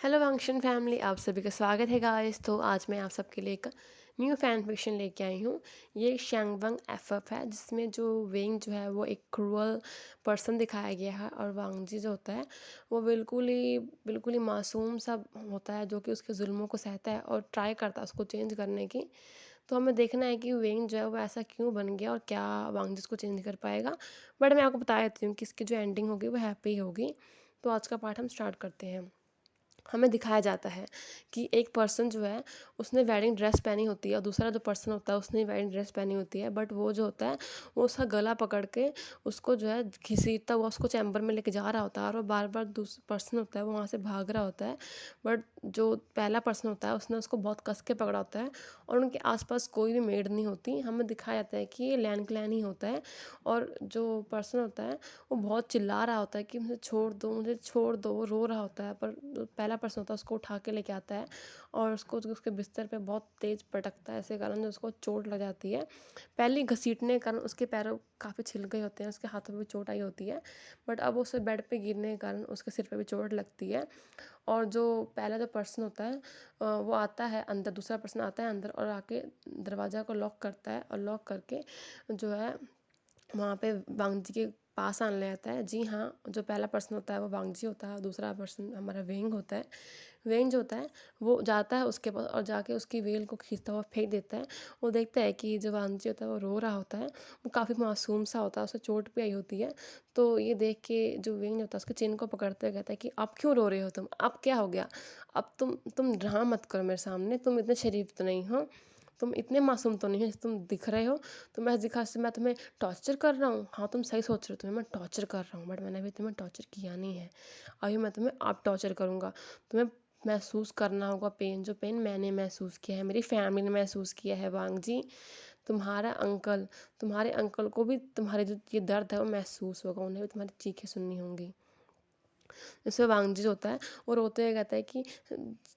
Hello function family, आप सभी का स्वागत है गाइस। तो आज मैं आप सबके लिए एक न्यू फैन फिक्शन लेके आई हूँ। ये शैंगवंग एफएफ है, जिसमें जो वेंग जो है वो एक क्रूअल पर्सन दिखाया गया है, और वांगजी जो होता है वो बिल्कुल ही मासूम सा होता है, जो कि उसके जुल्मों को सहता है और ट्राई करता है उसको चेंज करने की। तो हमें देखना है कि वेंग जो है वो ऐसा क्यों बन गया और क्या वांगजी उसको चेंज कर पाएगा। बट मैं आपको बता देती हूँ कि इसकी जो एंडिंग होगी वो हैप्पी होगी। तो आज का पार्ट हम स्टार्ट करते हैं। हमें दिखाया जाता है कि एक पर्सन जो है उसने वेडिंग ड्रेस पहनी होती है, और दूसरा जो पर्सन होता है उसने वेडिंग ड्रेस पहनी होती है। बट वो जो होता है वो उसका गला पकड़ के उसको जो है घसीटता हुआ उसको चैम्बर में लेके जा रहा होता है, और वो बार बार दूसरा पर्सन होता है वो वहाँ से भाग रहा होता है। बट जो पहला पर्सन होता है उसने उसको बहुत कस के पकड़ा होता है, और उनके आसपास कोई भी मेड नहीं होती। हमें दिखाया जाता है कि ये लैन क्लैन ही होता है। और जो पर्सन होता है वो बहुत चिल्ला रहा होता है कि मुझे छोड़ दो, मुझे छोड़ दो। वो रो रहा होता है, पर जो पहला पर्सन होता है उसको उठा के लेके आता है और उसको जो उसके बिस्तर पे बहुत तेज़ पटकता है, ऐसे कारण जो उसको चोट लग जाती है। पहले घसीटने के कारण उसके पैरों काफ़ी छिल गए होते हैं, उसके हाथों पे भी चोट आई होती है। बट अब उसे बेड पे गिरने के कारण उसके सिर पे भी चोट लगती है। और जो पहला जो पर्सन होता है वो आता है अंदर, दूसरा पर्सन आता है अंदर और आके दरवाज़ा को लॉक करता है, और लॉक करके जो है वहाँ पे वांगजी के पास आने ले आता है। जी हाँ, जो पहला पर्सन होता है वो वांगजी होता है, और दूसरा पर्सन हमारा वेंग होता है। वेंग जो होता है वो जाता है उसके पास और जाके उसकी वेल को खींचता हुआ फेंक देता है। वो देखता है कि जो वांगजी होता है वो रो रहा होता है, वो काफ़ी मासूम सा होता है, उसे चोट भी आई होती है। तो ये देख के जो वेंग होता है उसके चिन को पकड़ते हुए कहता है कि अब क्यों रो रहे हो तुम, अब क्या हो गया। अब तुम ड्रामा मत करो मेरे सामने, तुम इतने शरीफ तो नहीं हो, तुम इतने मासूम तो नहीं हो जैसे तुम दिख रहे हो। तो मैं दिखा से मैं तुम्हें टॉर्चर कर रहा हूँ। हाँ, तुम सही सोच रहे हो, तुम्हें मैं टॉर्चर कर रहा हूँ, बट मैंने अभी तुम्हें टॉर्चर किया नहीं है। अभी मैं तुम्हें अब टॉर्चर करूँगा। तुम्हें महसूस करना होगा पेन, जो पेन मैंने महसूस किया है, मेरी फैमिली ने महसूस किया है। वांग जी, तुम्हारे अंकल को भी तुम्हारे जो ये दर्द है वो महसूस होगा, उन्हें भी तुम्हारी चीखें सुननी होंगी। जैसे वांगजी होता है वो रोते हुए कहता है कि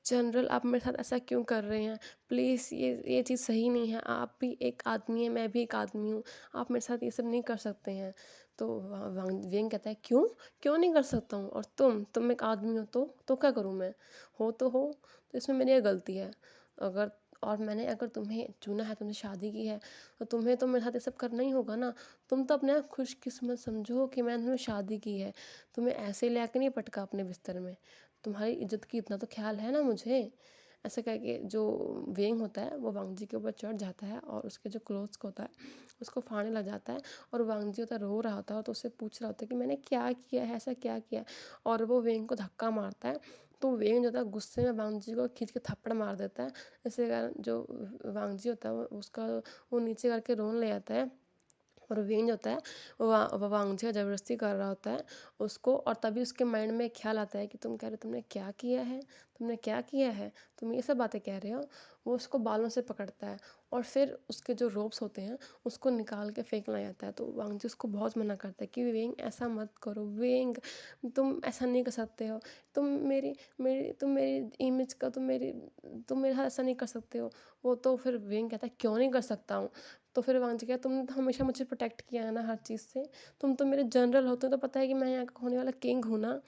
जनरल, आप मेरे साथ ऐसा क्यों कर रहे हैं। प्लीज़, ये चीज़ सही नहीं है। आप भी एक आदमी है, मैं भी एक आदमी हूँ। आप मेरे साथ ये सब नहीं कर सकते हैं। तो वांग वेंग कहता है, क्यों क्यों नहीं कर सकता हूँ। और तुम एक आदमी हो तो क्या करूँ मैं। हो तो इसमें मेरी ये गलती है। अगर और मैंने अगर तुम्हें चुना है, तुमसे शादी की है, तो तुम्हें तो मेरे साथ ये सब करना ही होगा ना। तुम तो अपने आप खुशकिस्मत समझो कि मैंने तुम्हें शादी की है। तुम्हें ऐसे ले आके नहीं पटका अपने बिस्तर में। तुम्हारी इज्जत की इतना तो ख्याल है ना मुझे। ऐसे कह के जो वेंग होता है वो वांगजी के ऊपर चढ़ जाता है, और उसके जो क्लोथ्स को होता है उसको फाड़ने लग जाता है। और वांगजी होता है रो रहा होता है, तो उससे पूछ रहा होता है कि मैंने क्या किया है, ऐसा क्या किया है। और वो वेंग को धक्का मारता है। तो वेंग जो होता है गुस्से में वांगजी को खींच के थप्पड़ मार देता है। इसके कारण जो वांगजी होता है वो नीचे करके रोने ले आता है। और वेंज होता है वो वांगजी ज़बरदस्ती कर रहा होता है उसको। और तभी उसके माइंड में एक ख्याल आता है कि तुम कह रहे हो तुमने क्या किया है, तुमने क्या किया है, तुम ये सब बातें कह रहे हो। वो उसको बालों से पकड़ता है, और फिर उसके जो रोप्स होते हैं उसको निकाल के फेंकना जाता है। तो वांगजी उसको बहुत मना करता है कि वेंग ऐसा मत करो, वेंग तुम ऐसा नहीं कर सकते हो। तुम मेरी मेरी तुम मेरी इमेज का तुम मेरे साथ ऐसा नहीं कर सकते हो। वो तो फिर वेंग कहता है, क्यों नहीं कर सकता हूँ। तो फिर वांगजी कहा, तुमने तो हमेशा मुझे प्रोटेक्ट किया है ना हर चीज़ से। तुम तो मेरे जनरल हो, तुम्हें तो पता है कि मैं यहाँ का होने वाला किंग हूँ ना।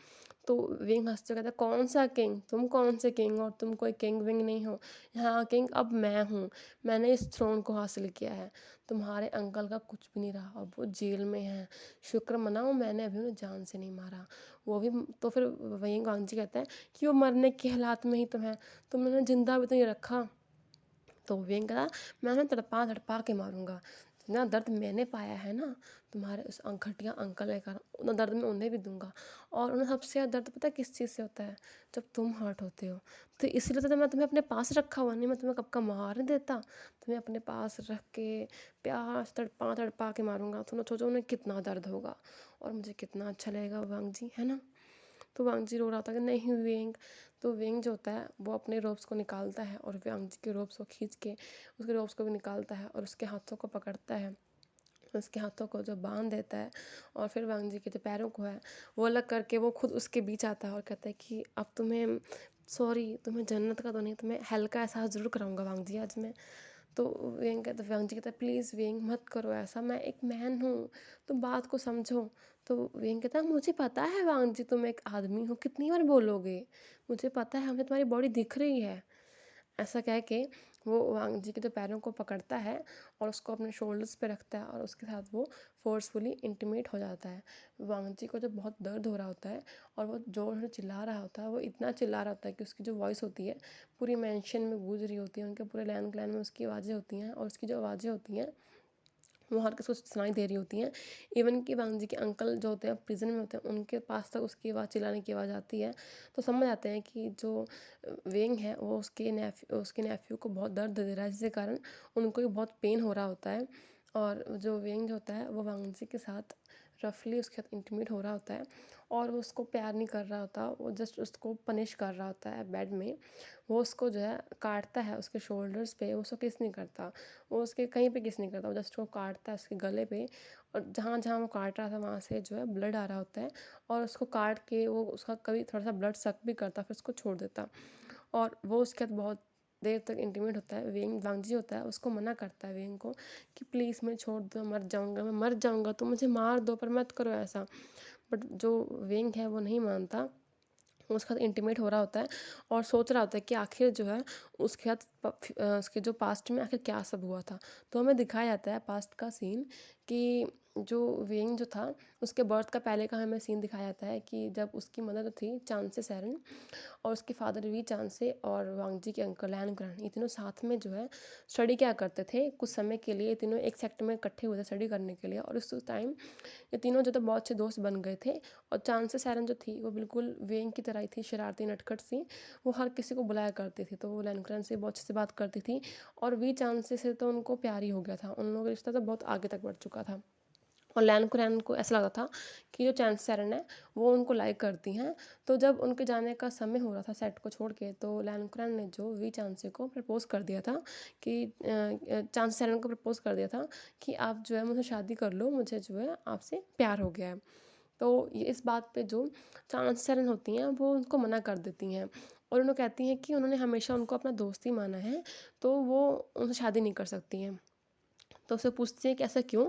तो विंग हंसते हुए कहता है, कौन सा किंग, तुम कौन से किंग, और तुम कोई किंग विंग नहीं हो। यहाँ किंग अब मैं हूँ। मैंने इस थ्रोन को हासिल किया है। तुम्हारे अंकल का कुछ भी नहीं रहा, अब वो जेल में है। शुक्र मनाओ मैंने अभी उन्हें जान से नहीं मारा। वो भी तो फिर वही वांगजी कहता है कि वो मरने के हालात में ही तो है, तुमने उन्हें जिंदा भी तो नहीं रखा। तो विवेक कहा, मैं उन्हें तड़पा तड़पा के मारूंगा। जितना दर्द मैंने पाया है ना तुम्हारे उस घटिया अंकल के कारण, उतना दर्द मैं उन्हें भी दूंगा। और उन्हें सबसे ज़्यादा दर्द पता है किस चीज़ से होता है, जब तुम हर्ट होते हो। तो इसलिए तो मैं तुम्हें अपने पास रखा हुआ, नहीं मैं तुम्हें कब का मार नहीं देता। तुम्हें अपने पास रख के प्यार से तड़पा तड़पा के मारूंगा। तुमने सोचो उन्हें कितना दर्द होगा, और मुझे कितना अच्छा लगेगा वांग जी, है ना। तो वांगजी रो रहा था कि नहीं वेंग। तो वेंग जो होता है वो अपने रोप्स को निकालता है, और वांगजी के रोप्स को खींच के उसके रोप्स को भी निकालता है, और उसके हाथों को पकड़ता है, उसके हाथों को जो बांध देता है। और फिर वांगजी के जो पैरों को है वो अलग करके वो खुद उसके बीच आता है, और कहता है कि अब तुम्हें सॉरी, तुम्हें जन्नत का तो नहीं, तुम्हें हेल का एहसास ज़रूर कराऊंगा वांगजी आज मैं। तो वांग जी कहता है प्लीज़ वेंग मत करो ऐसा, मैं एक मैन हूँ, तुम बात को समझो। तो वेंग कहता है मुझे पता है वांग जी तुम एक आदमी हो, कितनी बार बोलोगे, मुझे पता है, हमें तुम्हारी बॉडी दिख रही है। ऐसा कह के वो वांग जी के जो पैरों को पकड़ता है और उसको अपने शोल्डर्स पे रखता है और उसके साथ वो फोर्सफुली इंटीमेट हो जाता है। वांग जी को जब बहुत दर्द हो रहा होता है और वो जोर से चिल्ला रहा होता है, वो इतना चिल्ला रहा होता है कि उसकी जो वॉइस होती है पूरी मैंशन में गूंज रही होती है, उनके पूरे लैंड क्लैन में उसकी आवाज़ें होती हैं और उसकी जो आवाज़ें होती हैं वो हर किसी को सुनाई दे रही होती हैं। इवन कि वांग जी के अंकल जो होते हैं प्रिजन में होते हैं, उनके पास तक उसकी आवाज़, चिल्लाने की आवाज़ आती है। तो समझ आते हैं कि जो वेंग है वो उसके नेफ्यू को बहुत दर्द दे रहा है, जिसके कारण उनको भी बहुत पेन हो रहा होता है। और जो वेंग जो होता है वो वांग जी के साथ रफली उसके साथ इंटीमेट हो रहा होता है और वो उसको प्यार नहीं कर रहा होता, वो जस्ट उसको पनिश कर रहा होता है बेड में। वो उसको जो है काटता है उसके शोल्डर्स पे, वो उसको किस नहीं करता, वो उसके कहीं पे किस नहीं करता, वो जस्ट वो काटता है उसके गले पे। और जहाँ जहाँ वो काट रहा था वहाँ से जो है ब्लड आ रहा होता है और उसको काट के वो उसका कभी थोड़ा सा ब्लड सक भी करता, फिर उसको छोड़ देता। और वो उसके बाद बहुत देर तक इंटीमेट होता है। वांग जी होता है उसको मना करता है वेंग को कि प्लीज़ मैं छोड़ दो, मर जाऊँगा, मैं मर जाऊँगा, तुम मुझे मार दो पर मत करो ऐसा। बट जो वेंग है वो नहीं मानता, वो उसके साथ इंटीमेट हो रहा होता है और सोच रहा होता है कि आखिर जो है उसके साथ उसके जो पास्ट में आखिर क्या सब हुआ था। तो हमें दिखाया जाता है पास्ट का सीन कि जो वेंग जो था उसके बर्थ का पहले का हमें सीन दिखाया जाता है कि जब उसकी मदर थी चांसे सैरन और उसके फादर वी चांसे और वांग जी के अंकल लैन ग्रांड, ये तीनों साथ में जो है स्टडी क्या करते थे कुछ समय के लिए। ये तीनों एक सेक्टर में इकट्ठे हुए थे स्टडी करने के लिए और उस टाइम ये तीनों जो थे बहुत अच्छे दोस्त बन गए थे। और चांसे सैरन जो थी वो बिल्कुल वेंग की तरह ही थी, शरारती नटखट सी। वो हर किसी को बुलाया करती थी, तो वो लैनग्रैंड से बहुत अच्छे से बात करती थी और वी चांसे से तो उनको प्यार ही हो गया था, उन लोगों का रिश्ता तो बहुत आगे तक बढ़ चुका था। और लैन को ऐसा लगा था कि जो चांस सैरन है वो उनको लाइक करती हैं। तो जब उनके जाने का समय हो रहा था सेट को छोड़ के, तो लैन ने जो वी चांसे को प्रपोज कर दिया था कि चांस सैरन को प्रपोज कर दिया था कि आप जो है मुझसे शादी कर लो, मुझे जो है आपसे प्यार हो गया है। तो ये इस बात पे जो चांस सैरन होती हैं वो उनको मना कर देती हैं और उन्हें कहती हैं कि उन्होंने हमेशा उनको अपना दोस्त ही माना है, तो वो उनसे शादी नहीं कर सकती हैं। तो उससे पूछती हैं कि ऐसा क्यों?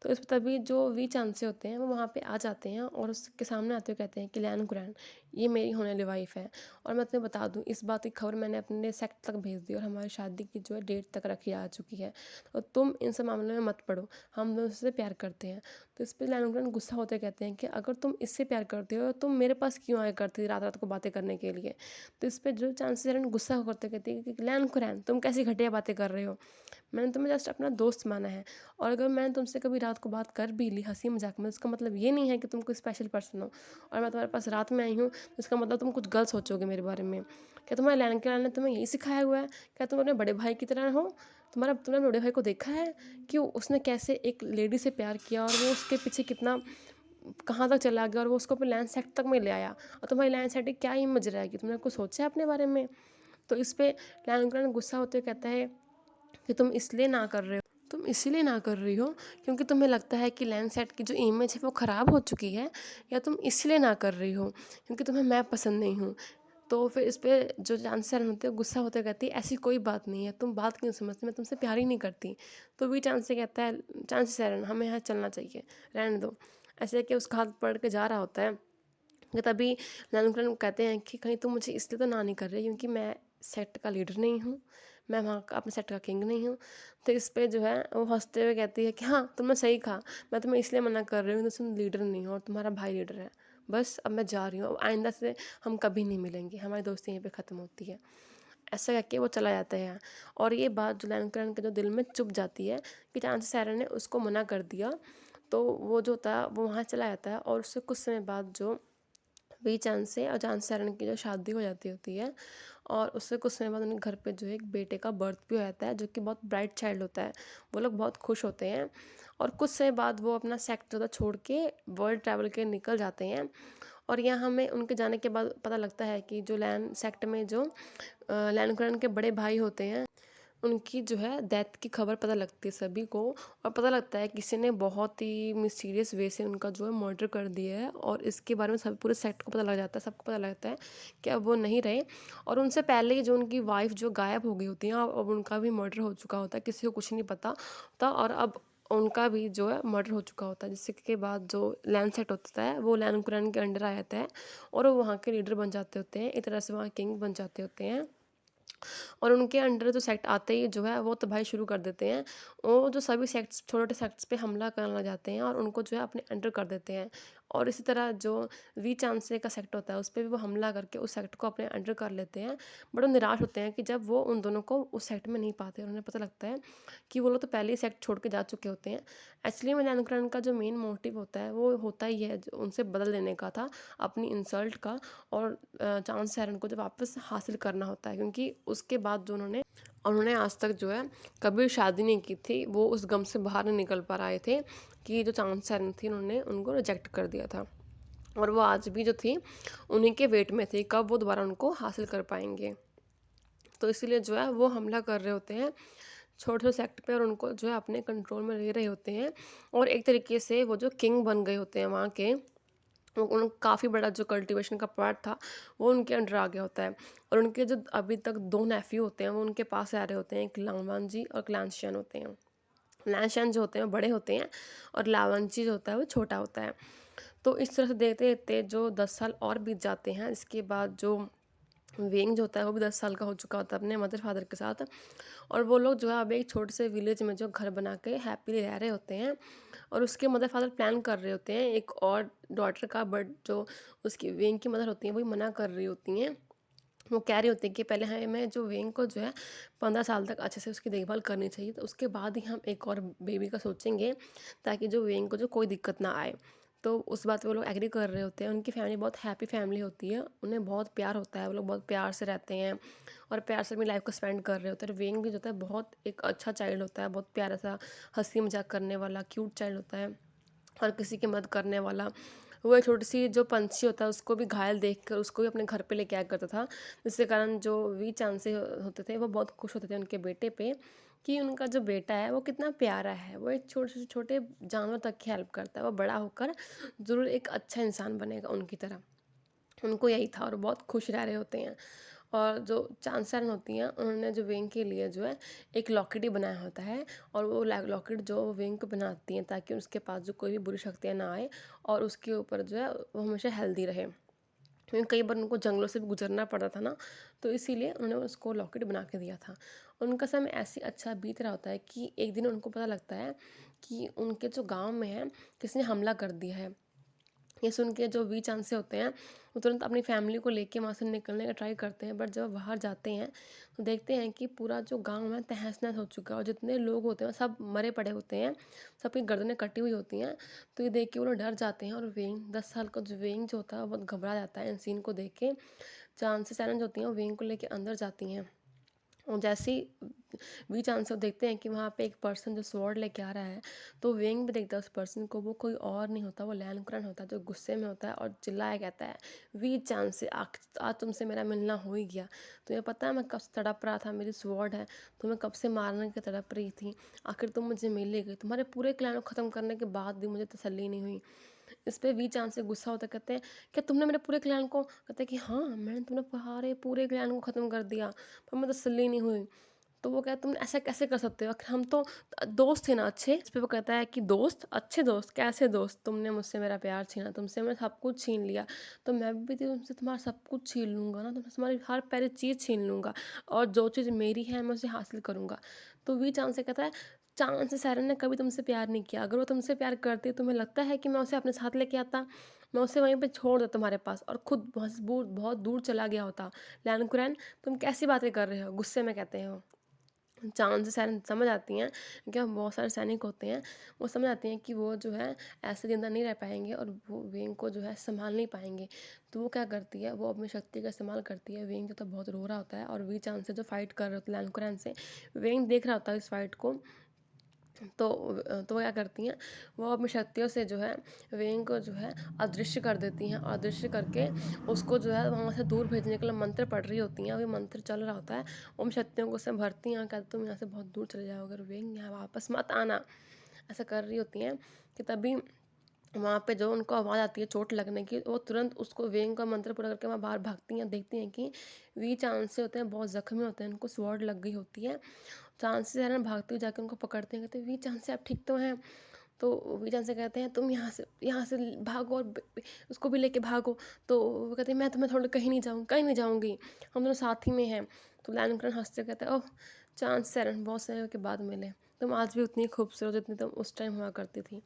तो इस तभी जो वी चांसे होते हैं वो वहाँ पे आ जाते हैं और उसके सामने आते हुए कहते हैं कि लैन ग्रैंड, ये मेरी होने वाली वाइफ है और मैं तुम्हें बता दूँ इस बात की खबर मैंने अपने सेक्ट तक भेज दी और हमारी शादी की जो है डेट तक रखी आ चुकी है। तो तुम इन सब मामलों में मत पड़ो, हम दोनों से प्यार करते हैं। तो इस पर लैन ग्रैंड गुस्सा होते कहते हैं कि अगर तुम इससे प्यार करती हो तो तुम मेरे पास क्यों आया करती रात रात को बातें करने के लिए? तो इस पर जो चांसेस गुस्सा करते कहती है कि लैन ग्रैंड तुम कैसी घटिया बातें कर रहे हो, मैंने तुम्हें जस्ट अपना दोस्त माना है। और अगर मैंने तुमसे कभी रात को बात कर भी ली हंसी मजाक में, इसका मतलब ये नहीं है कि तुम कोई स्पेशल पर्सन हो और मैं तुम्हारे पास रात में आई हूँ तो इसका मतलब तुम कुछ गलत सोचोगे मेरे बारे में। क्या तुम्हारे लैन के लाने ने तुम्हें यही सिखाया हुआ है? क्या तुम अपने बड़े भाई की तरह हो? तुमने बड़े भाई को देखा है कि उसने कैसे एक लेडी से प्यार किया और वो उसके पीछे कितना कहाँ तक चला गया और वो उसको अपने लैंड सेट तक में ले आया, और तुम्हारी लैंड सेट की क्या इमेज रहेगी? तुमने कुछ सोचा है अपने बारे में? तो इस पे लैंड गुस्सा होते हुए कहता है कि तुम इसीलिए ना कर रही हो क्योंकि तुम्हें लगता है कि लैंडसेट की जो इमेज है वो ख़राब हो चुकी है, या तुम इसलिए ना कर रही हो क्योंकि तुम्हें मैं पसंद नहीं हूँ? तो फिर इस पे जो चांसर होते हैं गुस्सा होते कहती है ऐसी कोई बात नहीं है, तुम बात क्यों समझती, मैं तुमसे प्यार ही नहीं करती। तो भी चांस से कहता है चांस सैरन हमें यहाँ चलना चाहिए, रहने दो। ऐसे कि उसका हाथ पकड़ के जा रहा होता है कि तभी नैनकुरन कहते हैं कि कहीं तुम मुझे इसलिए तो ना नहीं कर रही क्योंकि मैं सेट का लीडर नहीं हूँ, मैं वहाँ का अपने सेट का किंग नहीं हूँ। तो इस पे जो है वो हंसते हुए कहती है कि हाँ तुमने सही कहा, मैं तुम्हें इसलिए मना कर रही हूँ क्योंकि तुम लीडर नहीं हो और तुम्हारा भाई लीडर है। बस अब मैं जा रही हूँ, अब आइंदा से हम कभी नहीं मिलेंगे, हमारी दोस्ती यहीं पे ख़त्म होती है। ऐसा कह के वो चला जाता है। और ये बात जो लैनकरन के जो दिल में चुभ जाती है कि चांस सैरन ने उसको मना कर दिया, तो वो जो था वो वहाँ चला जाता है और उससे कुछ समय बाद जो वी चांस से और चांस सैरन की जो शादी हो जाती होती है और उससे कुछ समय बाद उनके घर पे जो है एक बेटे का बर्थ भी हो जाता है जो कि बहुत ब्राइट चाइल्ड होता है। वो लोग बहुत खुश होते हैं और कुछ समय बाद वो अपना सेक्टर ज़्यादा छोड़ के वर्ल्ड ट्रैवल के निकल जाते हैं। और यहाँ हमें उनके जाने के बाद पता लगता है कि जो लैन सेक्ट में जो लैन के बड़े भाई होते हैं उनकी जो है डेथ की खबर पता लगती है सभी को, और पता लगता है किसी ने बहुत ही मिस्टीरियस वे से उनका जो है मर्डर कर दिया है, और इसके बारे में सब पूरे सेट को पता लग जाता है, सबको पता लगता है कि अब वो नहीं रहे। और उनसे पहले ही जो उनकी वाइफ जो गायब हो गई होती है, अब उनका भी मर्डर हो चुका होता है, किसी को कुछ नहीं पता होता, और अब उनका भी जो है मर्डर हो चुका होता है, जिसके बाद जो लैंड सेट होता है वो लैन कुरैन के अंडर आ जाता है, और वो वहाँ के लीडर बन जाते होते हैं, एक तरह से वहाँ किंग बन जाते होते हैं। और उनके अंडर जो सेक्ट आते ही जो है वो तबाही शुरू कर देते हैं। वो जो सभी सेक्ट्स छोटे-छोटे सेक्ट्स पे हमला करने लग जाते हैं और उनको जो है अपने अंडर कर देते हैं। और इसी तरह जो वी चांसे का सेक्ट होता है उस पे भी वो हमला करके उस सेक्ट को अपने अंडर कर लेते हैं। बड़े निराश होते हैं कि जब वो उन दोनों को उस सेक्ट में नहीं पाते, और उन्हें पता लगता है कि वो लोग तो पहले ही सेक्ट छोड़ के जा चुके होते हैं। एक्चुअली में नैनोक्रान का जो मेन मोटिव होता है वो होता ही है जो उनसे बदल लेने का था, अपनी इंसल्ट का, और चांस सैरन को जो वापस हासिल करना होता है, क्योंकि उसके बाद जो उन्होंने आज तक जो है कभी शादी नहीं की थी, वो उस गम से बाहर नहीं निकल पा रहे थे कि जो चांस सैरन थी उन्होंने उनको रिजेक्ट कर दिया था, और वो आज भी जो थी उन्हीं के वेट में थी, कब वो दोबारा उनको हासिल कर पाएंगे। तो इसीलिए जो है वो हमला कर रहे होते हैं छोटे छोटे सेक्ट पे, और उनको जो है अपने कंट्रोल में ले रहे होते हैं, और एक तरीके से वो जो किंग बन गए होते हैं वहाँ के, उन काफ़ी बड़ा जो कल्टीवेशन का पार्ट था वो उनके अंडर आ गया होता है। और उनके जो अभी तक 2 नेफ्यू होते हैं वो उनके पास आ रहे होते हैं, एक लावांजी और क्लैंशैन होते हैं। लैंशैन जो होते हैं वो बड़े होते हैं, और लावांची जो होता है वो छोटा होता है। तो इस तरह से देखते-देखते जो 10 साल और बीत जाते हैं, इसके बाद जो वेंग जो होता है वो भी 10 साल का हो चुका होता है अपने मदर फादर के साथ, और वो लोग जो है अब एक छोटे से विलेज में जो घर बना के हैप्पीली रह रहे होते हैं। और उसके मदर फादर प्लान कर रहे होते हैं एक और डॉटर का, बट जो उसकी वेंग की मदर होती हैं वही मना कर रही होती हैं। वो कह रही होती है कि पहले हमें जो वेंग को जो है 15 साल तक अच्छे से उसकी देखभाल करनी चाहिए, तो उसके बाद ही हम एक और बेबी का सोचेंगे, ताकि जो वेंग को जो कोई दिक्कत ना आए। तो उस बात पे वो लोग एग्री कर रहे होते हैं। उनकी फैमिली बहुत हैप्पी फैमिली होती है, उन्हें बहुत प्यार होता है, वो लोग बहुत प्यार से रहते हैं और प्यार से अपनी लाइफ को स्पेंड कर रहे होते हैं। वेंग भी जो होता है बहुत एक अच्छा चाइल्ड होता है, बहुत प्यारा सा हंसी मजाक करने वाला क्यूट चाइल्ड होता है, और किसी की मदद करने वाला। वो एक छोटी-सी जो पंछी होता है उसको भी घायल देखकर उसको भी अपने घर पे लेके आया करता था, जिसके कारण जो वी चांसे होते थे वो बहुत खुश होते थे उनके बेटे पे, कि उनका जो बेटा है वो कितना प्यारा है, वो एक छोटे से छोटे जानवर तक की हेल्प करता है, वो बड़ा होकर ज़रूर एक अच्छा इंसान बनेगा उनकी तरह। उनको यही था, और बहुत खुश रह रहे होते हैं। और जो चांसरन होती हैं उन्होंने जो विंग के लिए जो है एक लॉकेट ही बनाया होता है, और वो लॉकेट जो विंग को बनाती हैं ताकि उसके पास जो कोई भी बुरी शक्तियाँ ना आए, और उसके ऊपर जो है वो हमेशा हेल्दी रहे, क्योंकि कई बार उनको जंगलों से भी गुजरना पड़ता था ना, तो इसीलिए उन्होंने उसको लॉकेट बना के दिया था। और उनका समय ऐसे अच्छा बीत रहा होता है कि एक दिन उनको पता लगता है कि उनके जो गांव में है किसी ने हमला कर दिया है। ये सुन के जो वी चांसे होते हैं वो तुरंत अपनी फैमिली को लेके वहाँ से निकलने का ट्राई करते हैं, बट जब वो बाहर जाते हैं तो देखते हैं कि पूरा जो गांव है तहस नहस हो चुका है, और जितने लोग होते हैं सब मरे पड़े होते हैं, सबकी गर्दनें कटी हुई होती हैं। तो ये देख के वो लोग डर जाते हैं, और वेंग 10 साल का जो वेंग जो होता है वो बहुत घबरा जाता है इन सीन को देख के। चांसेस सैलेंज होती हैं वो वेंग को लेके अंदर जाती हैं, और जैसे ही वी चांस देखते हैं कि वहाँ पे एक पर्सन जो स्वॉर्ड लेके आ रहा है, तो वेंग भी देखता है उस पर्सन को, वो कोई और नहीं होता, वो लैनकुरन होता है जो गुस्से में होता है और चिल्लाया कहता है, वी चांस से आज तुमसे मेरा मिलना हो ही गया। तुम्हें पता है मैं कब से तड़प रहा था, मेरी स्वॉर्ड है, तुम्हें कब से मारने की तड़प रही थी, आखिर तुम मुझे मिल ही गई, तुम्हारे पूरे क्लैन को ख़त्म करने के बाद भी मुझे तसल्ली नहीं हुई। इस पे वी चांस से गुस्सा होता है, कहते हैं क्या तुमने मेरे पूरे क्लैन को, कहते हैं कि हाँ मैंने तुम्हारे पूरे क्लैन को ख़त्म कर दिया, पर मुझे तसल्ली नहीं हुई। तो वो कहता तुम ऐसा कैसे कर सकते हो, आखिर हम तो दोस्त थे ना अच्छे। इस पे वो कहता है कि दोस्त, अच्छे दोस्त कैसे दोस्त, तुमने मुझसे मेरा प्यार छीना, तुमसे मैं सब कुछ छीन लिया, तो मैं भी तुमसे तुम्हारा सब कुछ छीन लूँगा ना, तुमसे तुम्हारी हर प्यारी चीज़ छीन लूँगा, और जो चीज़ मेरी है मैं उसे हासिल करूँगा। तो वी चांद से कहता है चांद से सायरन ने कभी तुमसे प्यार नहीं किया, अगर वो तुमसे प्यार करती तुम्हें लगता है कि मैं उसे अपने साथ लेके आता, मैं उसे वहीं पे छोड़ देता तुम्हारे पास और खुद बहुत दूर चला गया होता। लैनकुरैन तुम कैसी बातें कर रहे हो, गुस्से में कहते हो। चांद से सायरन समझ आती हैं, क्योंकि हम बहुत सारे सैनिक होते हैं, वो समझ आती हैं कि वो जो है ऐसे ज़िंदा नहीं रह पाएँगे, और वो वेंग को जो है सँभाल नहीं पाएँगे। तो वो क्या करती है, वो अपनी शक्ति का इस्तेमाल करती है। वेंग जो होता है बहुत रो रहा होता है, और वी चांद से जो फ़ाइट कर रहे होते हैं लैनकुरैन से, वेंग देख रहा होता है इस फ़ाइट को, तो वो क्या करती हैं, वो अपनी शक्तियों से जो है वेंग को जो है अदृश्य कर देती हैं, और अदृश्य करके उसको जो है वहाँ से दूर भेजने के लिए मंत्र पढ़ रही होती हैं, और ये मंत्र चल रहा होता है। वो उन शक्तियों को उससे भरती हैं, कहते तुम यहाँ से बहुत दूर चले जाओ, अगर वेंग यहाँ वापस मत आना, ऐसा कर रही होती हैं। कि तभी वहाँ पे जो उनको आवाज़ आती है चोट लगने की, वो तुरंत उसको वेंग का मंत्र पूरा करके वहाँ बाहर भागती हैं, देखती हैं कि वी चांस से होते हैं बहुत ज़ख्मी होते हैं, उनको स्वॉर्ड लग गई होती है। चांस से है ना भागते हुए जाके उनको पकड़ते हैं, कहते हैं वी चांस से आप ठीक तो हैं? तो वी चांस से कहते हैं तुम यहाँ से भागो, और उसको भी लेके भागो। तो वो कहते हैं मैं तुम्हें थोड़ा कहीं नहीं जाऊँगी, हम दोनों साथ ही में हैं। तो लैनकरण हंसते कहते हैं ओह चांस सेरन, बहुत समय के बाद मिले, तुम आज भी उतनी खूबसूरत जितनी तुम उस टाइम हुआ करती थी,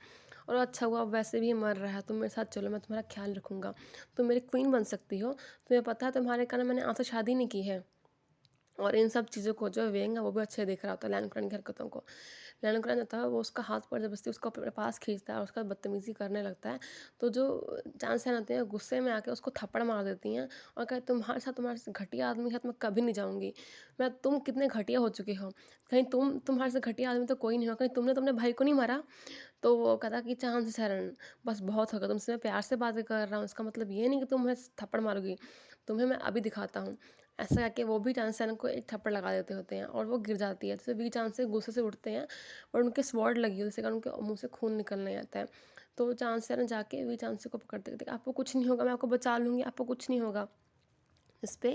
और अच्छा हुआ अब वैसे भी ये मर रहा है, तुम मेरे साथ चलो, मैं तुम्हारा ख्याल रखूंगा, तुम मेरी क्वीन बन सकती हो, तुम्हें पता है तुम्हारे कारण मैंने आज तक शादी नहीं की है। और इन सब चीज़ों को जो वेंग है वो भी अच्छे देख रहा होता है लैनकुरान की हरकतों को। लैनकुरान जो था वो उसका हाथ पर ज़बरदस्ती उसको अपने पास खींचता है और उसका बदतमीज़ी करने लगता है। तो जो चांसन होते हैं गुस्से में आके उसको थप्पड़ मार देती हैं, और कहते तुम्हारे से घटिया आदमी के साथ मैं कभी नहीं जाऊँगी। तुम कितने घटिया हो चुके हो, कहीं तुम्हारे से घटिया आदमी तो कोई नहीं हो, कहीं तुमने तो अपने भाई को नहीं मारा। तो वो कहता कि चांद शरण, बस बहुत हो गया, तुमसे मैं प्यार से बातें कर रहा हूँ, इसका मतलब ये नहीं कि तुम मुझे थप्पड़ मारोगी, तुम्हें मैं अभी दिखाता हूँ। ऐसा कहके वो भी चांद शरण को एक थप्पड़ लगा देते होते हैं, और वो गिर जाती है। तो वी चांद से गुस्से से उठते हैं, और उनके स्वॉर्ड लगी होती है, जिससे कारण उनके मुंह से खून निकलने आता है। तो चांद शरण जाके वी चांद से को पकड़ते कहते आपको कुछ नहीं होगा, मैं आपको बचा लूंगी, आपको कुछ नहीं होगा। इस पे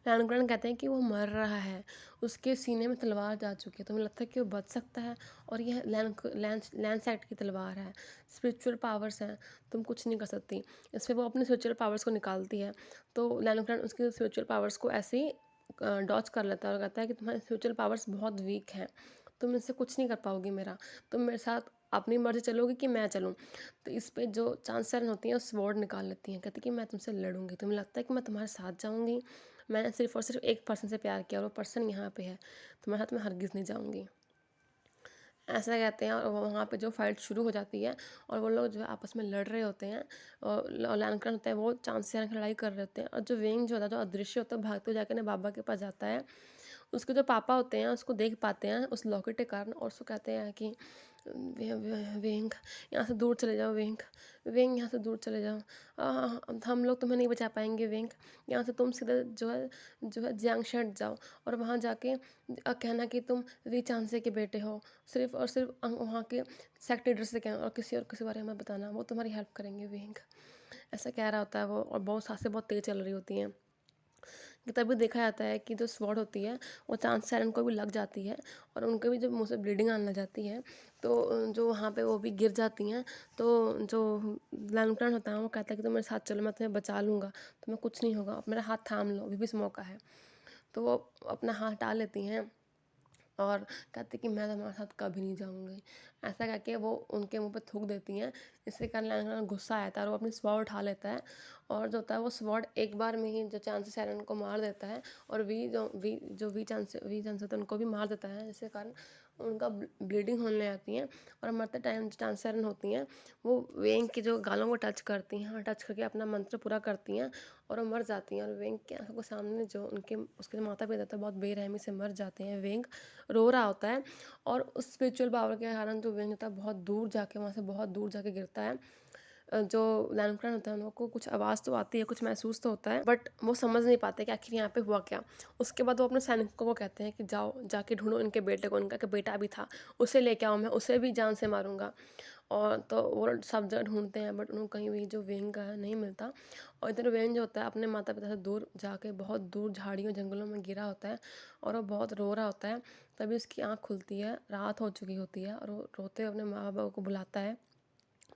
लैंडग्रेंड कहते हैं कि वो मर रहा है, उसके सीने में तलवार जा चुकी है, तुम्हें लगता है कि वो बच सकता है? और यह लैंडसेट की तलवार है, स्पिरिचुअल पावर्स हैं, तुम कुछ नहीं कर सकती। इस पे वो अपने स्पिरिचुअल पावर्स को निकालती है। तो लैंडग्रेंड उसके स्पिरिचुअल पावर्स को ऐसे ही डॉच कर लेता है, और कहता है कि तुम्हारे स्पिरिचुअल पावर्स बहुत वीक हैं, तुम इससे कुछ नहीं कर पाओगी मेरा, तुम मेरे साथ अपनी मर्जी चलोगी कि मैं चलूँ? तो इस पे जो चांसरन होती हैं वो स्वॉर्ड निकाल लेती हैं, कहती हैं कि मैं तुमसे लड़ूंगी, तुम्हें लगता है कि मैं तुम्हारे साथ जाऊंगी? मैंने सिर्फ और सिर्फ एक पर्सन से प्यार किया, और वो पर्सन यहाँ पे है, तुम्हारे साथ मैं हरगिज़ नहीं जाऊंगी, ऐसा कहते हैं। और वहाँ पे जो फाइट शुरू हो जाती है, और वो लोग जो है आपस में लड़ रहे होते हैं, और लैनकरन होता है वो चांद से लड़ाई कर रहे होते हैं, और जो वेंग जो होता है जो अदृश्य होता है भागते हुए जाके ना बाबा के पास जाता है। उसके जो पापा होते हैं उसको देख पाते हैं उस लॉकेट के कारण, और उसको कहते हैं कि वेंग यहाँ से दूर चले जाओ, वेंग वेंग यहाँ से दूर चले जाओ, हम लोग तुम्हें नहीं बचा पाएंगे वेंग, यहाँ से तुम सीधे जो है जियांगशट जाओ, और वहाँ जाके कहना कि तुम वी चांसे के बेटे हो, सिर्फ और सिर्फ वहाँ के सेक्ट लीडर से कहना, और किसी बारे में बताना, वो तुम्हारी हेल्प करेंगे वेंग, ऐसा कह रहा होता है वो। और बहुत सांसें बहुत तेज चल रही होती हैं। कि तभी देखा जाता है कि जो स्वॉर्ड होती है वो चांद सैरन को भी लग जाती है, और उनके भी जब मुंह से ब्लीडिंग आने लग जाती है, तो जो वहाँ पे वो भी गिर जाती हैं। तो जो लैंग्टन होता है वो कहता है कि तुम मेरे साथ चलो, मैं तुम्हें बचा लूँगा, तुम्हें कुछ नहीं होगा, अब मेरा हाथ थाम लो, अभी भी इस मौका है। तो वो अपना हाथ हटा लेती हैं, और कहती कि मैं तुम्हारे साथ कभी नहीं जाऊँगी, ऐसा कह के वो उनके मुँह पे थूक देती हैं। इससे कारण लैंग्टन गुस्सा आता है, और वो अपनी स्वॉर्ड उठा लेता है, और जो होता है वो स्वॉर्ड एक बार में ही जो चांसेस सैरन को मार देता है, और वी चांस होता है उनको भी मार देता है, जिसके कारण उनका ब्लीडिंग होने आती है। और मरते टाइम जो चांस सैरन होती हैं वो वेंग की जो गालों को टच करती हैं, और टच करके अपना मंत्र पूरा करती हैं, और वो मर जाती हैं। और वेंग की आंखों के सामने जो उसके जो माता पिता थे बहुत बेरहमी से मर जाते हैं। वेंग रो रहा होता है, और उस स्पिरिचुअल पावर के कारण जो वेंज होता है बहुत दूर जाके वहाँ से बहुत दूर जाके गिरता है। जो लैंडक्रान होता है उन लोगों को कुछ आवाज़ तो आती है, कुछ महसूस तो होता है, बट वो समझ नहीं पाते कि आखिर यहाँ पे हुआ क्या। उसके बाद वो अपने सैनिकों को कहते हैं कि जाओ जाके ढूंढो इनके बेटे को, इनका बेटा भी था, उसे लेके आओ, मैं उसे भी जान से मारूंगा। और तो वो सब जगह ढूंढते हैं, बट उनको कहीं भी जो वेंग का है नहीं मिलता। और इधर वेंग जो होता है अपने माता पिता से दूर जाके बहुत दूर झाड़ियों जंगलों में गिरा होता है, और वो बहुत रो रहा होता है। तभी उसकी आँख खुलती है, रात हो चुकी होती है, और वो रोते हुए अपने माँ बाप को बुलाता है।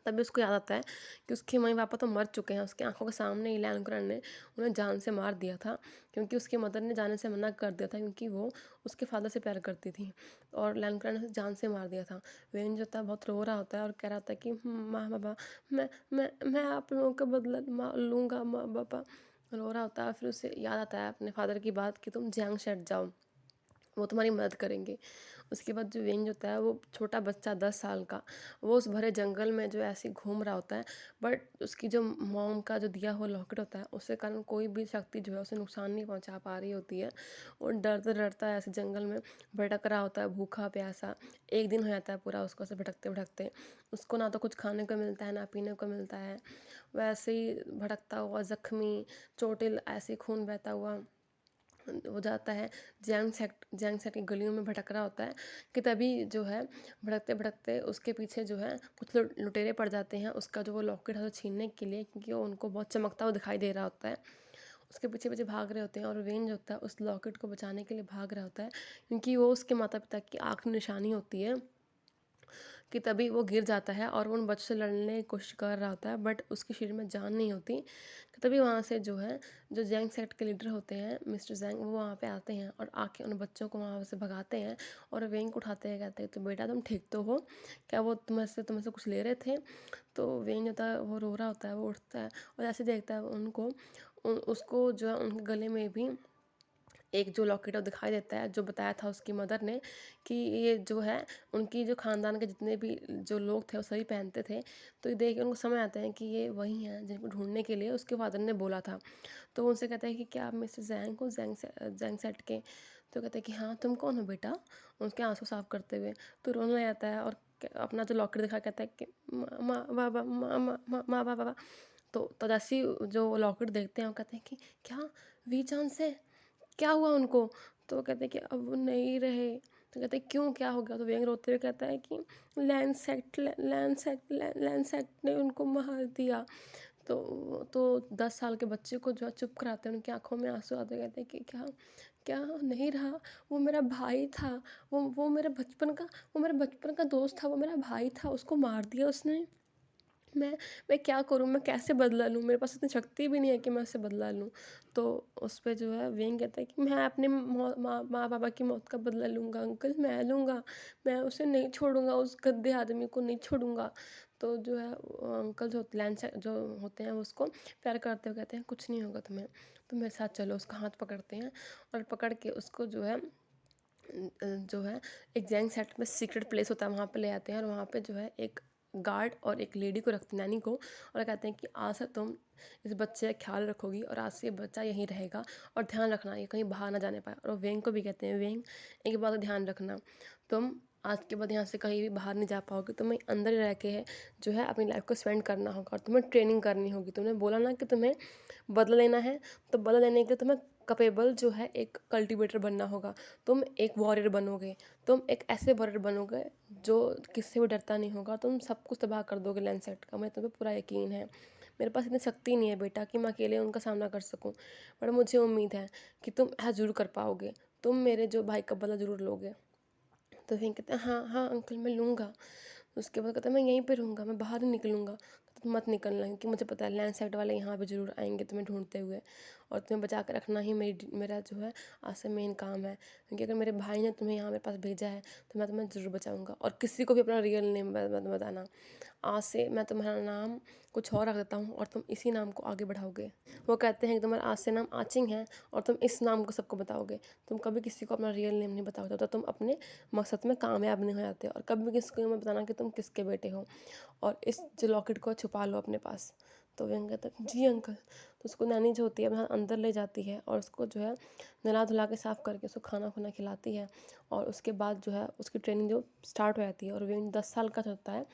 तभी उसको याद आता है कि उसके मम्मी पापा तो मर चुके हैं, उसकी आंखों के सामने ही लैंकुरन ने उन्हें जान से मार दिया था, क्योंकि उसकी मदर ने जाने से मना कर दिया था, क्योंकि वो उसके फादर से प्यार करती थी, और लैंकुरन ने जान से मार दिया था। वेन जो होता है बहुत रो रहा होता है, और कह रहा होता है कि माँ बाबा, मैं आप लोगों का बदला लूँगा, माँ बाबा रो रहा होता है। फिर उसे याद आता है अपने फादर की बात कि तुम जियांग शेट जाओ, वो तुम्हारी मदद करेंगे। उसके बाद जो वेंज होता है वो छोटा बच्चा 10 साल का, वो उस भरे जंगल में जो ऐसे ही घूम रहा होता है, बट उसकी जो मॉम का जो दिया हुआ लॉकेट होता है उसके कारण कोई भी शक्ति जो है उसे नुकसान नहीं पहुंचा पा रही होती है। और डरता डरता ऐसे जंगल में भटक रहा होता है, भूखा प्यासा। एक दिन हो जाता है पूरा उसको ऐसे भटकते भटकते, उसको ना तो कुछ खाने को मिलता है ना पीने को मिलता है। वैसे ही भटकता हुआ जख्मी, चोटिल, ऐसे ही खून बहता हुआ हो जाता है। जैंग सेट की गलियों में भटक रहा होता है कि तभी जो है भटकते भटकते उसके पीछे जो है कुछ लुटेरे पड़ जाते हैं उसका जो वो लॉकेट है वो छीनने के लिए, क्योंकि वो उनको बहुत चमकता हुआ दिखाई दे रहा होता है। उसके पीछे पीछे भाग रहे होते हैं और वेन जो होता है उस लॉकेट को बचाने के लिए भाग रहा होता है, क्योंकि वो उसके माता पिता की आखिरी निशानी होती है। कि तभी वो गिर जाता है और वो उन बच्चों से लड़ने की कोशिश कर रहा होता है, बट उसके शरीर में जान नहीं होती। कि तभी वहाँ से जो है जो जैंग सेक्ट के लीडर होते हैं मिस्टर जैंग, वो वहाँ पे आते हैं और आके उन बच्चों को वहाँ से भगाते हैं और वेंग को उठाते हैं। कहते हैं तो बेटा तुम ठीक तो हो, क्या वो तुम्हें से कुछ ले रहे थे? तो वेंग होता है वो रो रहा होता है, वो उठता है और ऐसे देखता है उनको उसको जो है उनके गले में भी एक जो लॉकेट है वो दिखाई देता है, जो बताया था उसकी मदर ने कि ये जो है उनकी जो ख़ानदान के जितने भी जो लोग थे वो सभी पहनते थे। तो ये देख के उनको समझ आता है कि ये वही हैं जिनको ढूंढने के लिए उसके फादर ने बोला था। तो वो उनसे कहता है कि क्या आप मिस्टर जैंग हो, जैंग सेट के? तो कहते हैं कि हाँ, तुम कौन हो बेटा? उनके आंसू साफ करते हुए तो रोने लग जाता है और अपना जो लॉकेट दिखा कहता है कि माँ माँ बाबा माँ माँ माँ माँ बाबा। तो जैसे ही जो लॉकेट देखते हैं वो कहते हैं कि क्या वी चांद से क्या हुआ उनको? तो वो कहते हैं कि अब वो नहीं रहे। तो कहते हैं क्यों, क्या हो गया? तो वेंग रोते हुए कहता है कि लैंड सेक्ट ने उनको मार दिया। तो 10 साल के बच्चे को जो है चुप कराते हैं, उनकी आंखों में आंसू आते, कहते हैं कि क्या क्या नहीं रहा? वो मेरा भाई था, वो मेरे बचपन का दोस्त था, वो मेरा भाई था, उसको मार दिया उसने। मैं मैं क्या करूँ? मैं कैसे बदला लूँ? मेरे पास इतनी शक्ति भी नहीं है कि मैं उससे बदला लूँ। तो उस पे जो है वेंग कहता है कि मैं अपने माँ पापा की मौत का बदला लूँगा अंकल, मैं लूँगा। मैं उसे नहीं छोड़ूंगा, उस गंदे आदमी को नहीं छोड़ूंगा। तो जो है वो अंकल जो जो होते हैं वो उसको प्यार करते हुए कहते हैं कुछ नहीं होगा तुम्हें, तुम मेरे साथ चलो। उसका हाथ पकड़ते हैं और पकड़ के उसको जो है एक जैंग सेट में सीक्रेट प्लेस होता है वहाँ पे ले आते हैं और वहाँ पे जो है एक गार्ड और एक लेडी को रखते, नैनी को, और कहते हैं कि आज से तुम इस बच्चे का ख्याल रखोगी और आज से ये बच्चा यहीं रहेगा और ध्यान रखना ये कहीं बाहर ना जाने पाए। और वो वेंग को भी कहते हैं वेंग, एक बात का ध्यान रखना, तुम आज के बाद यहाँ से कहीं भी बाहर नहीं जा पाओगे, तुम्हें अंदर ही रह के है जो है अपनी लाइफ को स्पेंड करना होगा और तुम्हें ट्रेनिंग करनी होगी। तुमने बोला ना कि तुम्हें बदला लेना है, तो बदला लेने के लिए तुम्हें कैपेबल जो है एक कल्टीवेटर बनना होगा। तुम एक वॉरियर बनोगे, तुम एक ऐसे वॉरियर बनोगे जो किससे भी डरता नहीं होगा, तुम सब कुछ तबाह कर दोगे लैंडसेट का, मुझे तुम पे पूरा यकीन है। मेरे पास इतनी शक्ति नहीं है बेटा कि मैं अकेले उनका सामना कर सकूं, पर मुझे उम्मीद है कि तुम ऐसा ज़रूर कर पाओगे, तुम मेरे जो भाई का बदला ज़रूर लोगे। तो फिर कहते हैं हाँ हाँ अंकल मैं लूँगा। उसके बाद कहता है मैं यहीं पे रहूँगा, मैं बाहर नहीं निकलूँगा। तो तुम मत निकलना, क्योंकि मुझे पता है लैंड साइड वाले यहाँ पे ज़रूर आएंगे तुम्हें ढूंढते हुए, और तुम्हें बचा कर रखना ही मेरा जो है आज से मेन काम है। क्योंकि अगर मेरे भाई ने तुम्हें यहाँ मेरे पास भेजा है तो मैं तुम्हें ज़रूर बचाऊँगा, और किसी को भी अपना रियल नेम बताना। आज से मैं तुम्हारा नाम कुछ और रख देता हूँ और तुम इसी नाम को आगे बढ़ाओगे। वो कहते हैं कि तुम्हारा आज से नाम आचिंग है और तुम इस नाम को सबको बताओगे। तुम कभी किसी को अपना रियल नेम नहीं बताओगे, तो तुम अपने मकसद में कामयाब नहीं हो जाते। और कभी भी किसी को मत बताना कि तुम किसके बेटे हो, और इस जो लॉकेट को छुपा लो अपने पास। तो वेंग कहता है जी अंकल। तो उसको नैनी जो होती है वहाँ अंदर ले जाती है और उसको जो है नहला धुला के साफ़ करके उसको खाना खुना खिलाती है, और उसके बाद जो है उसकी ट्रेनिंग जो स्टार्ट हो जाती है। और वेंग 10 साल का जो होता है,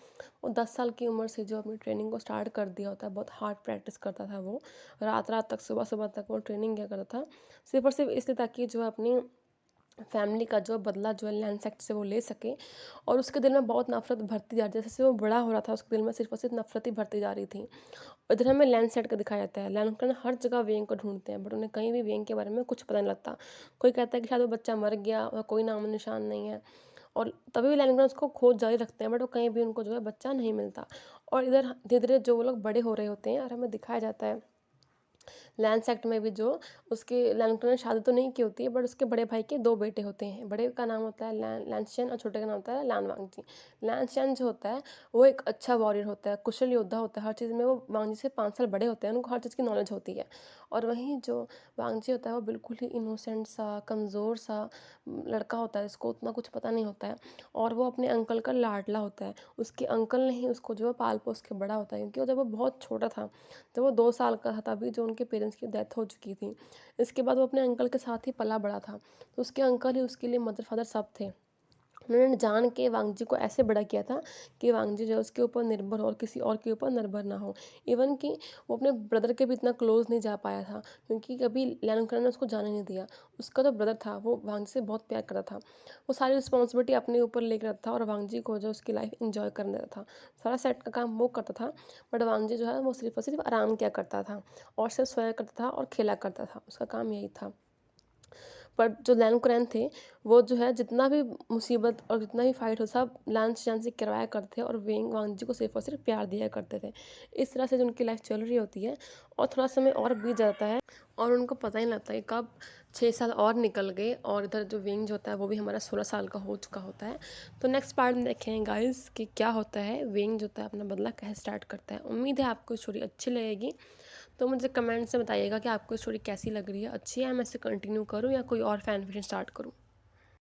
वो 10 साल की उम्र से जो अपनी ट्रेनिंग को स्टार्ट कर दिया होता है। बहुत हार्ड प्रैक्टिस करता था वो, रात रात तक, सुबह सुबह तक वो ट्रेनिंग किया करता था, सिर्फ और सिर्फ इसलिए ताकि जो है अपनी फैमिली का जो बदला जो है लैंडसेट से वो ले सके। और उसके दिल में बहुत नफरत भरती जा रही, जैसे जैसे वो बड़ा हो रहा था उसके दिल में सिर्फ और सिर्फ नफरत ही भरती जा रही थी। और इधर हमें लैंडसेट का दिखाया जाता है, लैंडसेट हर जगह वेंग को ढूंढते हैं, बट उन्हें कहीं भी वेंग के बारे में कुछ पता नहीं लगता। कोई कहता है कि शायद वो बच्चा मर गया और कोई नामो निशान नहीं है, और तभी भी लैंडसेट उसको खोज जारी रखते हैं, बट वो कहीं भी उनको जो है बच्चा नहीं मिलता। और इधर धीरे धीरे जो वो लोग बड़े हो रहे होते हैं और हमें दिखाया जाता है लैंस एक्ट में भी जो उसके लैंगटन ने शादी तो नहीं की होती है, बट उसके बड़े भाई के 2 बेटे होते हैं। बड़े का नाम होता है लैंसचेन और छोटे का नाम होता है लान वांगजी। लैंसचेन जो होता है वो एक अच्छा वॉरियर होता है, कुशल योद्धा होता है, हर चीज़ में वो वांगजी से 5 साल बड़े होते हैं, उनको हर चीज़ की नॉलेज होती है। और वहीं जो वांगजी होता है वो बिल्कुल ही इनोसेंट सा, कमज़ोर सा लड़का होता है, जिसको उतना कुछ पता नहीं होता है, और वो अपने अंकल का लाडला होता है। उसके अंकल ने ही उसको जो है पाल-पोस के बड़ा होता है, क्योंकि वो जब वो बहुत छोटा था, जब वो 2 साल का था, तभी जो उनके पेरेंट्स की डेथ हो चुकी थी। इसके बाद वो अपने अंकल के साथ ही पला-बड़ा था, तो उसके अंकल ही उसके लिए मदर-फादर सब थे। उन्होंने जान के वांगजी को ऐसे बड़ा किया था कि वांगजी जो है उसके ऊपर निर्भर हो और किसी और के ऊपर निर्भर ना हो। इवन कि वो अपने ब्रदर के भी इतना क्लोज़ नहीं जा पाया था, क्योंकि कभी लियांगकुरान ने उसको जाने नहीं दिया। उसका जो ब्रदर था वो वांगजी से बहुत प्यार करता था। वो सारी रिस्पॉन्सिबिलिटी अपने ऊपर लेके रखता था और वांगजी को जो उसकी लाइफ़ एन्जॉय करने देता था। सारा सेट का काम वो करता था, बट वांगजी जो है वो सिर्फ़ और सिर्फ़ आराम किया करता था और सिर्फ़ सोया करता था और खेला करता था। उसका काम यही था। पर जो लैनकुरैन थे, वो जो है जितना भी मुसीबत और जितना भी फ़ाइट हो सब लांस-चांस से करवाया करते थे और वेंग वांगजी को सिर्फ़ और सिर्फ़ प्यार दिया करते थे। इस तरह से जो उनकी लाइफ़ चल रही होती है और थोड़ा समय और बीत जाता है और उनको पता ही नहीं लगता कि कब 6 साल और निकल गए और इधर जो वेंग जो होता है वो भी हमारा 16 साल का हो चुका होता है। तो नेक्स्ट पार्ट में देखें गाइस कि क्या होता है, वेंग जो होता है अपना बदला कैसे स्टार्ट करता है। उम्मीद है आपको स्टोरी अच्छी लगेगी। तो मुझे कमेंट्स में बताइएगा कि आपको स्टोरी कैसी लग रही है, अच्छी है, मैं इसे कंटिन्यू करूँ या कोई और फैन फिक्शन स्टार्ट करूँ।